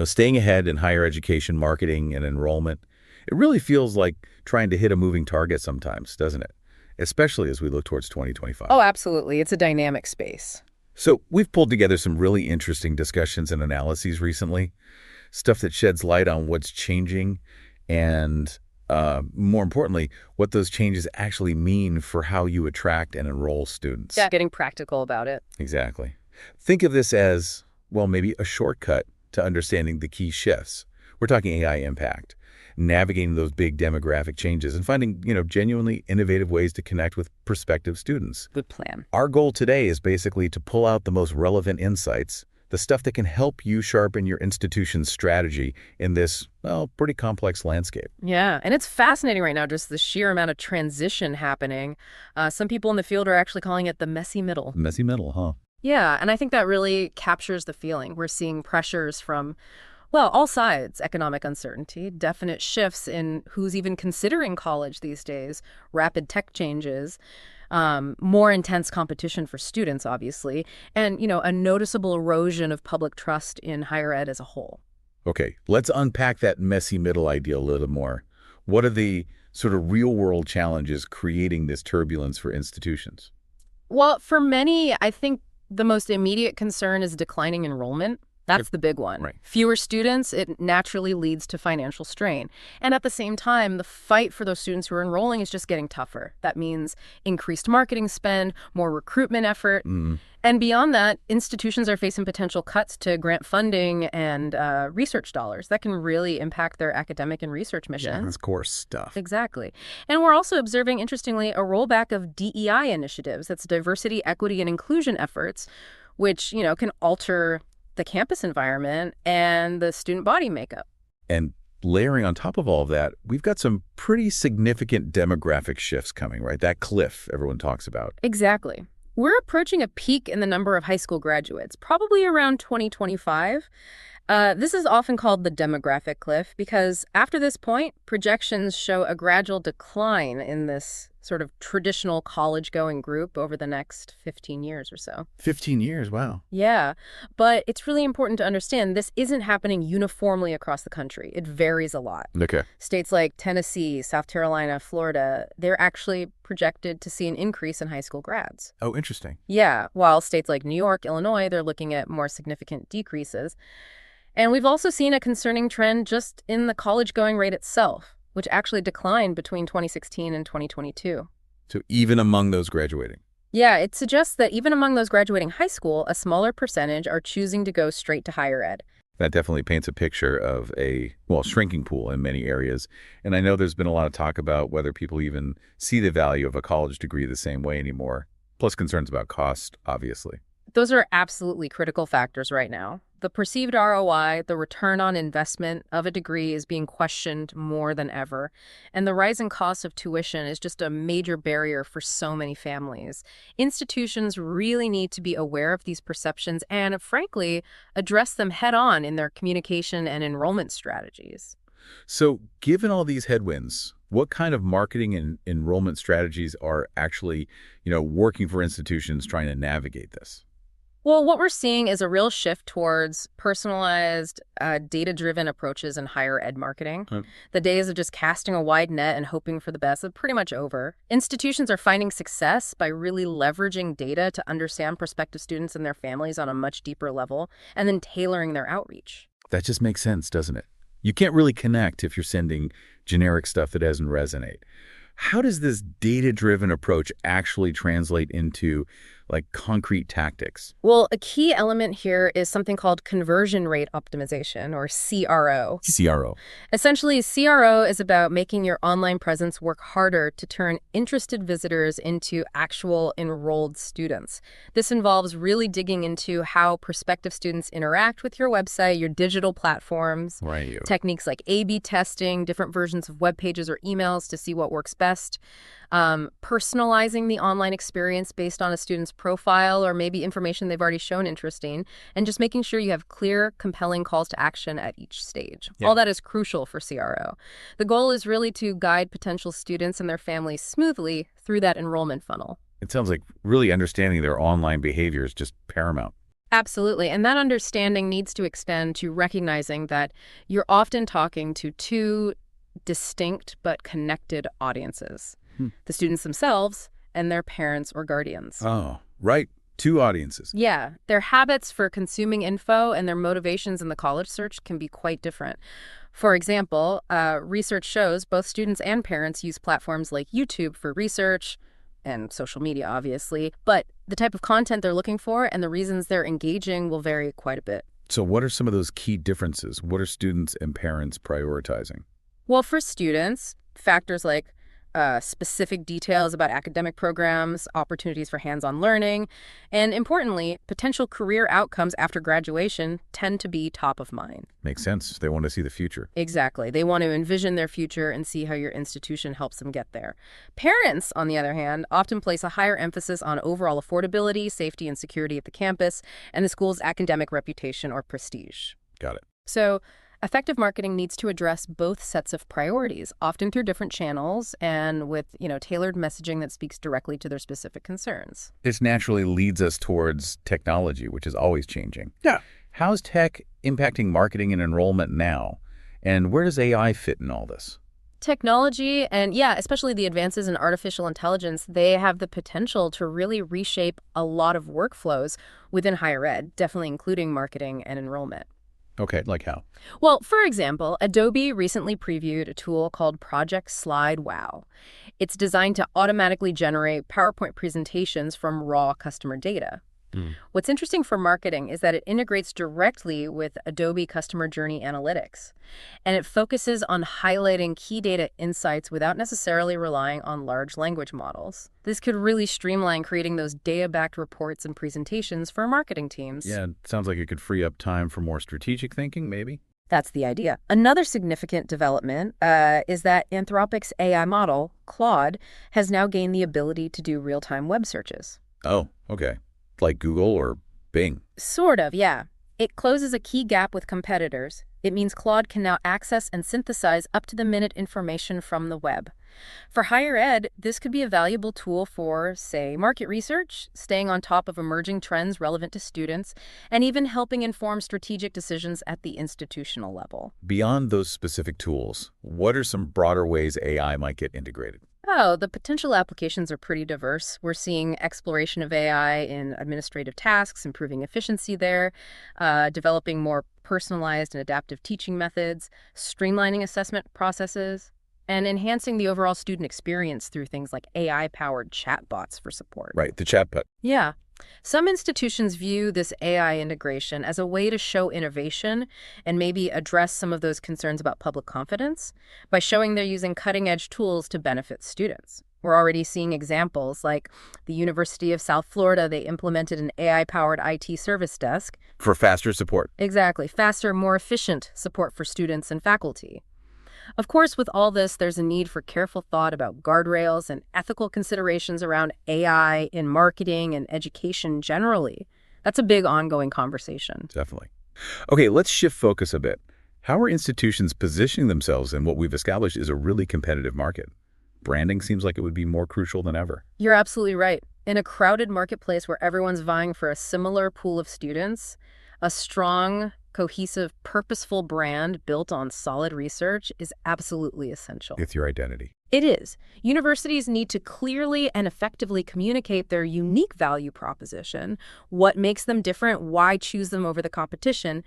Staying ahead in higher education marketing and enrollment, it really feels like trying to hit a moving target sometimes, doesn't it? Especially as we look towards 2025. Oh, absolutely. It's a dynamic space. So we've pulled together some really interesting discussions and analyses recently, stuff that sheds light on what's changing and, more importantly, what those changes actually mean for how you attract and enroll students. Yeah, getting practical about it. Exactly. Think of this as, well, maybe a shortcut to understanding the key shifts. We're talking AI impact, navigating those big demographic changes and finding, genuinely innovative ways to connect with prospective students. Good plan. Our goal today is basically to pull out the most relevant insights, the stuff that can help you sharpen your institution's strategy in this, well, pretty complex landscape. Yeah, and it's fascinating right now, just the sheer amount of transition happening. Some people in the field are actually calling it the messy middle. Messy middle, huh? Yeah, and I think that really captures the feeling. We're seeing pressures from, well, all sides: economic uncertainty, definite shifts in who's even considering college these days, rapid tech changes, more intense competition for students, obviously, and, a noticeable erosion of public trust in higher ed as a whole. Okay, let's unpack that messy middle idea a little more. What are the sort of real-world challenges creating this turbulence for institutions? Well, for many, I think the most immediate concern is declining enrollment. That's the big one. Right. Fewer students, it naturally leads to financial strain. And at the same time, the fight for those students who are enrolling is just getting tougher. That means increased marketing spend, more recruitment effort. And beyond that, institutions are facing potential cuts to grant funding and research dollars. That can really impact their academic and research missions. Yeah, that's core stuff. Exactly. And we're also observing, interestingly, a rollback of DEI initiatives. That's diversity, equity, and inclusion efforts, which, can alter the campus environment and the student body makeup. And layering on top of all of that, we've got some pretty significant demographic shifts coming, right? That cliff everyone talks about. Exactly. We're approaching a peak in the number of high school graduates, probably around 2025. This is often called the demographic cliff because after this point, projections show a gradual decline in this sort of traditional college-going group over the next 15 years or so. 15 years, wow. Yeah, but it's really important to understand this isn't happening uniformly across the country. It varies a lot. Okay. States like Tennessee, South Carolina, Florida, they're actually projected to see an increase in high school grads. Oh, interesting. Yeah, while states like New York, Illinois, they're looking at more significant decreases. And we've also seen a concerning trend just in the college-going rate itself, which actually declined between 2016 and 2022. So even among those graduating? Yeah, it suggests that even among those graduating high school, a smaller percentage are choosing to go straight to higher ed. That definitely paints a picture of a, well, shrinking pool in many areas. And I know there's been a lot of talk about whether people even see the value of a college degree the same way anymore, plus concerns about cost, obviously. Those are absolutely critical factors right now. The perceived ROI, the return on investment of a degree, is being questioned more than ever. And the rising cost of tuition is just a major barrier for so many families. Institutions really need to be aware of these perceptions and, frankly, address them head on in their communication and enrollment strategies. So given all these headwinds, what kind of marketing and enrollment strategies are actually, working for institutions trying to navigate this? Well, what we're seeing is a real shift towards personalized, data-driven approaches in higher ed marketing. The days of just casting a wide net and hoping for the best are pretty much over. Institutions are finding success by really leveraging data to understand prospective students and their families on a much deeper level, and then tailoring their outreach. That just makes sense, doesn't it? You can't really connect if you're sending generic stuff that doesn't resonate. How does this data-driven approach actually translate into concrete tactics? Well, a key element here is something called conversion rate optimization, or CRO. CRO. Essentially, CRO is about making your online presence work harder to turn interested visitors into actual enrolled students. This involves really digging into how prospective students interact with your website, your digital platforms, Right. techniques like A/B testing, different versions of web pages or emails to see what works best, personalizing the online experience based on a student's profile or maybe information they've already shown interesting, and just making sure you have clear, compelling calls to action at each stage. Yeah. All that is crucial for CRO. The goal is really to guide potential students and their families smoothly through that enrollment funnel. It sounds like really understanding their online behavior is just paramount. Absolutely. And that understanding needs to extend to recognizing that you're often talking to two distinct but connected audiences, Hmm. the students themselves and their parents or guardians. Oh, right. Two audiences. Yeah, their habits for consuming info and their motivations in the college search can be quite different. For example, research shows both students and parents use platforms like YouTube for research and social media, obviously, but the type of content they're looking for and the reasons they're engaging will vary quite a bit. So what are some of those key differences? What are students and parents prioritizing? Well, for students, factors like specific details about academic programs, opportunities for hands-on learning, and importantly, potential career outcomes after graduation tend to be top of mind. Makes sense. They want to see the future. Exactly. They want to envision their future and see how your institution helps them get there. Parents, on the other hand, often place a higher emphasis on overall affordability, safety, and security at the campus, and the school's academic reputation or prestige. Got it. So, effective marketing needs to address both sets of priorities, often through different channels and with, tailored messaging that speaks directly to their specific concerns. This naturally leads us towards technology, which is always changing. Yeah. How's tech impacting marketing and enrollment now? And where does AI fit in all this? Technology and, especially the advances in artificial intelligence, they have the potential to really reshape a lot of workflows within higher ed, definitely including marketing and enrollment. Okay, like how? Well, for example, Adobe recently previewed a tool called Project Slide Wow. It's designed to automatically generate PowerPoint presentations from raw customer data. What's interesting for marketing is that it integrates directly with Adobe Customer Journey Analytics, and it focuses on highlighting key data insights without necessarily relying on large language models. This could really streamline creating those data-backed reports and presentations for marketing teams. Yeah, it sounds like it could free up time for more strategic thinking, maybe? That's the idea. Another significant development is that Anthropic's AI model, Claude, has now gained the ability to do real-time web searches. Oh, okay. Like Google or Bing. Sort of, yeah. It closes a key gap with competitors. It means Claude can now access and synthesize up-to-the-minute information from the web. For higher ed, this could be a valuable tool for, say, market research, staying on top of emerging trends relevant to students, and even helping inform strategic decisions at the institutional level. Beyond those specific tools, what are some broader ways AI might get integrated? Oh, the potential applications are pretty diverse. We're seeing exploration of AI in administrative tasks, improving efficiency there, developing more personalized and adaptive teaching methods, streamlining assessment processes, and enhancing the overall student experience through things like AI-powered chatbots for support. Right, the chatbot. Yeah. Some institutions view this AI integration as a way to show innovation and maybe address some of those concerns about public confidence by showing they're using cutting-edge tools to benefit students. We're already seeing examples like the University of South Florida. They implemented an AI-powered IT service desk. For faster support. Exactly. Faster, more efficient support for students and faculty. Of course, with all this, there's a need for careful thought about guardrails and ethical considerations around AI in marketing and education generally. That's a big ongoing conversation. Definitely. Okay, let's shift focus a bit. How are institutions positioning themselves in what we've established is a really competitive market? Branding seems like it would be more crucial than ever. You're absolutely right. In a crowded marketplace where everyone's vying for a similar pool of students, a strong, cohesive, purposeful brand built on solid research is absolutely essential. It's your identity. It is. Universities need to clearly and effectively communicate their unique value proposition, what makes them different, why choose them over the competition.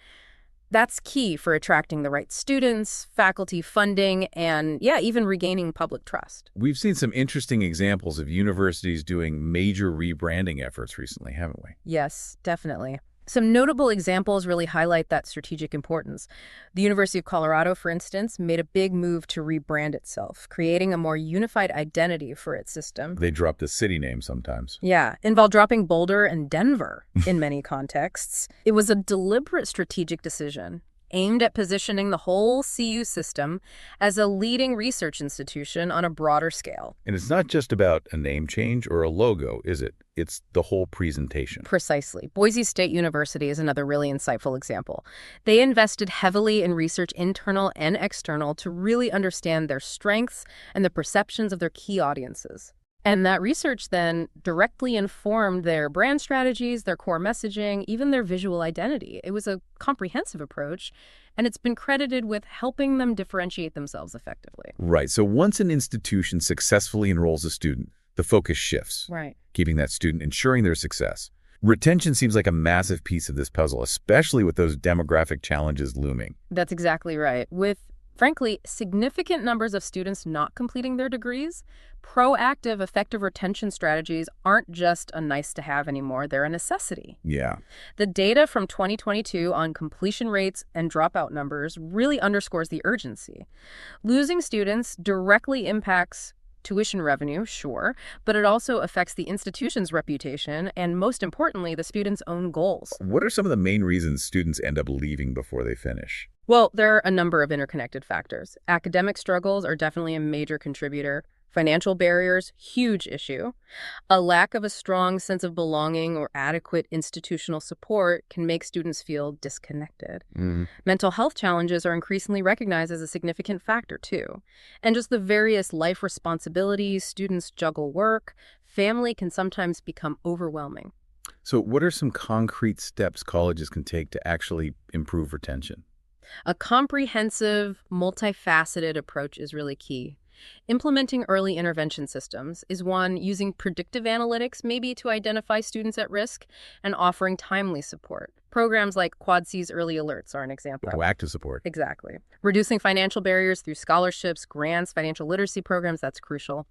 That's key for attracting the right students, faculty funding, and even regaining public trust. We've seen some interesting examples of universities doing major rebranding efforts recently, haven't we? Yes, definitely. Some notable examples really highlight that strategic importance. The University of Colorado, for instance, made a big move to rebrand itself, creating a more unified identity for its system. They drop the city name sometimes. Yeah, involved dropping Boulder and Denver in many contexts. It was a deliberate strategic decision aimed at positioning the whole CU system as a leading research institution on a broader scale. And it's not just about a name change or a logo, is it? It's the whole presentation. Precisely. Boise State University is another really insightful example. They invested heavily in research, internal and external, to really understand their strengths and the perceptions of their key audiences. And that research then directly informed their brand strategies, their core messaging, even their visual identity. It was a comprehensive approach, and it's been credited with helping them differentiate themselves effectively. Right. So once an institution successfully enrolls a student, the focus shifts, Right. keeping that student, ensuring their success. Retention seems like a massive piece of this puzzle, especially with those demographic challenges looming. That's exactly right. With, frankly, significant numbers of students not completing their degrees, proactive, effective retention strategies aren't just a nice to have anymore, they're a necessity. Yeah. The data from 2022 on completion rates and dropout numbers really underscores the urgency. Losing students directly impacts tuition revenue, sure, but it also affects the institution's reputation and, most importantly, the student's own goals. What are some of the main reasons students end up leaving before they finish? Well, there are a number of interconnected factors. Academic struggles are definitely a major contributor. Financial barriers, huge issue. A lack of a strong sense of belonging or adequate institutional support can make students feel disconnected. Mental health challenges are increasingly recognized as a significant factor, too. And just the various life responsibilities students juggle work, family can sometimes become overwhelming. So what are some concrete steps colleges can take to actually improve retention? A comprehensive, multifaceted approach is really key. Implementing early intervention systems is one, using predictive analytics maybe to identify students at risk, and offering timely support. Programs like Quad C's Early Alerts are an example. Proactive support. Exactly. Reducing financial barriers through scholarships, grants, financial literacy programs, that's crucial.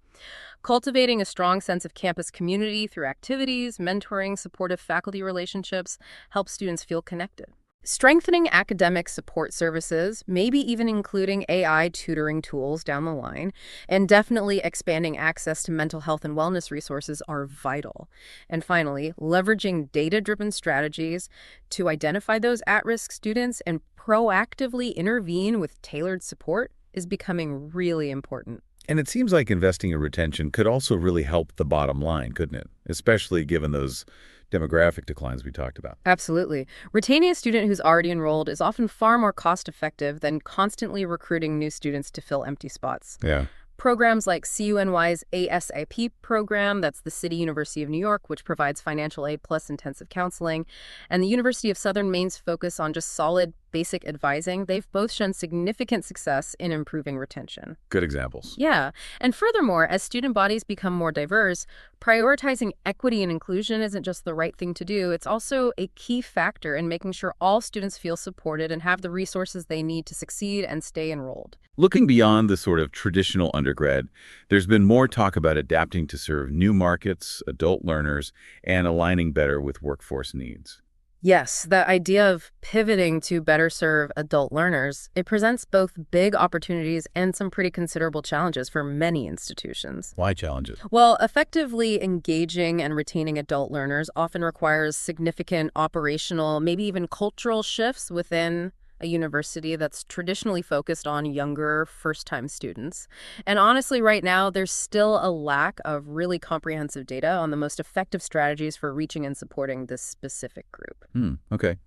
Cultivating a strong sense of campus community through activities, mentoring, supportive faculty relationships helps students feel connected. Strengthening academic support services, maybe even including AI tutoring tools down the line, and definitely expanding access to mental health and wellness resources are vital. And finally, leveraging data-driven strategies to identify those at-risk students and proactively intervene with tailored support is becoming really important. And it seems like investing in retention could also really help the bottom line, couldn't it? Especially given those demographic declines we talked about. Absolutely. Retaining a student who's already enrolled is often far more cost-effective than constantly recruiting new students to fill empty spots. Yeah. Programs like CUNY's ASIP program, that's the City University of New York, which provides financial aid plus intensive counseling, and the University of Southern Maine's focus on just solid basic advising, they've both shown significant success in improving retention. Good examples. Yeah. And furthermore, as student bodies become more diverse, prioritizing equity and inclusion isn't just the right thing to do. It's also a key factor in making sure all students feel supported and have the resources they need to succeed and stay enrolled. Looking beyond the sort of traditional undergrad, there's been more talk about adapting to serve new markets, adult learners, and aligning better with workforce needs. Yes, the idea of pivoting to better serve adult learners, it presents both big opportunities and some pretty considerable challenges for many institutions. Why challenges? Well, effectively engaging and retaining adult learners often requires significant operational, maybe even cultural shifts within a university that's traditionally focused on younger, first-time students. And honestly, right now, there's still a lack of really comprehensive data on the most effective strategies for reaching and supporting this specific group. Okay.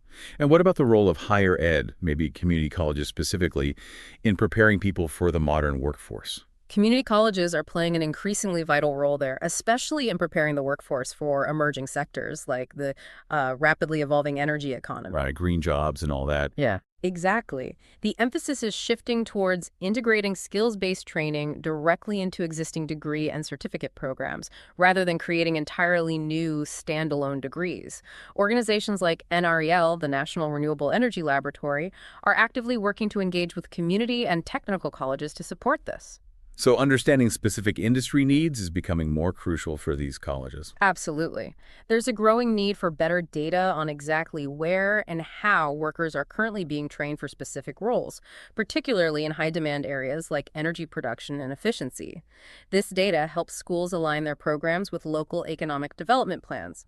And what about the role of higher ed, maybe community colleges specifically, in preparing people for the modern workforce? Community colleges are playing an increasingly vital role there, especially in preparing the workforce for emerging sectors like the rapidly evolving energy economy. Right, green jobs and all that. Yeah. Exactly. The emphasis is shifting towards integrating skills-based training directly into existing degree and certificate programs, rather than creating entirely new standalone degrees. Organizations like NREL, the National Renewable Energy Laboratory, are actively working to engage with community and technical colleges to support this. So understanding specific industry needs is becoming more crucial for these colleges. Absolutely. There's a growing need for better data on exactly where and how workers are currently being trained for specific roles, particularly in high-demand areas like energy production and efficiency. This data helps schools align their programs with local economic development plans.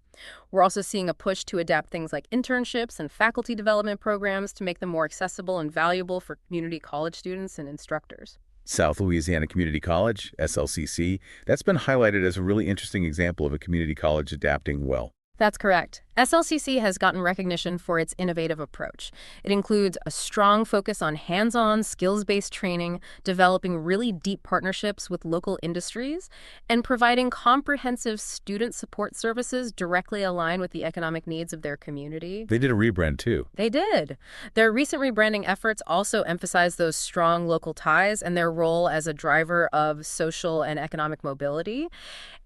We're also seeing a push to adapt things like internships and faculty development programs to make them more accessible and valuable for community college students and instructors. South Louisiana Community College, SLCC, that's been highlighted as a really interesting example of a community college adapting well. That's correct. SLCC has gotten recognition for its innovative approach. It includes a strong focus on hands-on, skills-based training, developing really deep partnerships with local industries, and providing comprehensive student support services directly aligned with the economic needs of their community. They did a rebrand too. They did. Their recent rebranding efforts also emphasize those strong local ties and their role as a driver of social and economic mobility.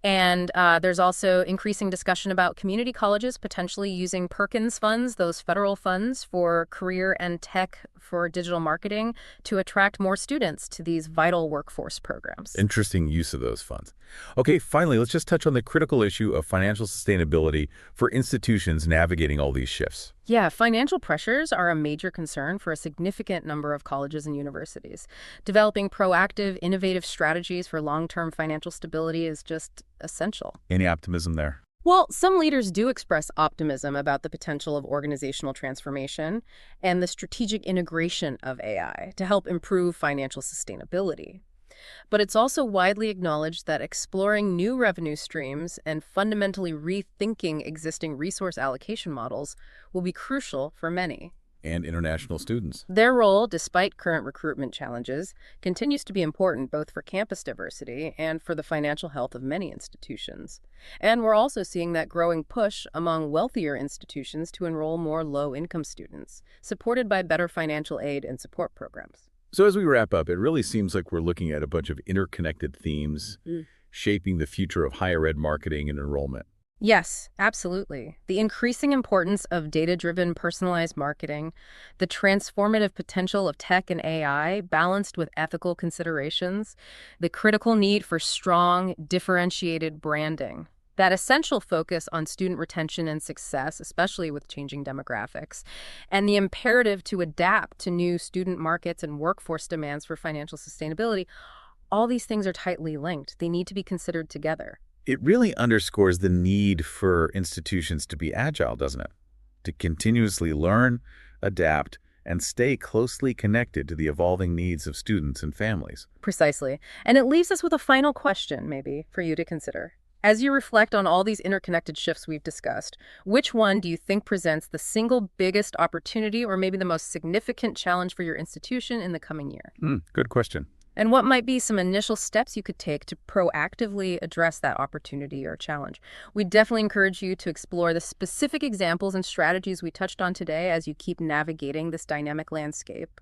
And there's also increasing discussion about community colleges potentially using Perkins funds, those federal funds for career and tech for digital marketing, to attract more students to these vital workforce programs. Interesting use of those funds. Okay, finally, let's just touch on the critical issue of financial sustainability for institutions navigating all these shifts. Yeah, financial pressures are a major concern for a significant number of colleges and universities. Developing proactive, innovative strategies for long-term financial stability is just essential. Any optimism there? Well, some leaders do express optimism about the potential of organizational transformation and the strategic integration of AI to help improve financial sustainability. But it's also widely acknowledged that exploring new revenue streams and fundamentally rethinking existing resource allocation models will be crucial for many. And international students. Their role, despite current recruitment challenges, continues to be important both for campus diversity and for the financial health of many institutions. And we're also seeing that growing push among wealthier institutions to enroll more low-income students, supported by better financial aid and support programs. So as we wrap up, it really seems like we're looking at a bunch of interconnected themes shaping the future of higher ed marketing and enrollment. Yes, absolutely. The increasing importance of data-driven personalized marketing, the transformative potential of tech and AI balanced with ethical considerations, the critical need for strong, differentiated branding, that essential focus on student retention and success, especially with changing demographics, and the imperative to adapt to new student markets and workforce demands for financial sustainability. All these things are tightly linked. They need to be considered together. It really underscores the need for institutions to be agile, doesn't it? To continuously learn, adapt, and stay closely connected to the evolving needs of students and families. Precisely. And it leaves us with a final question, maybe, for you to consider. As you reflect on all these interconnected shifts we've discussed, which one do you think presents the single biggest opportunity or maybe the most significant challenge for your institution in the coming year? Good question. And what might be some initial steps you could take to proactively address that opportunity or challenge? We definitely encourage you to explore the specific examples and strategies we touched on today as you keep navigating this dynamic landscape.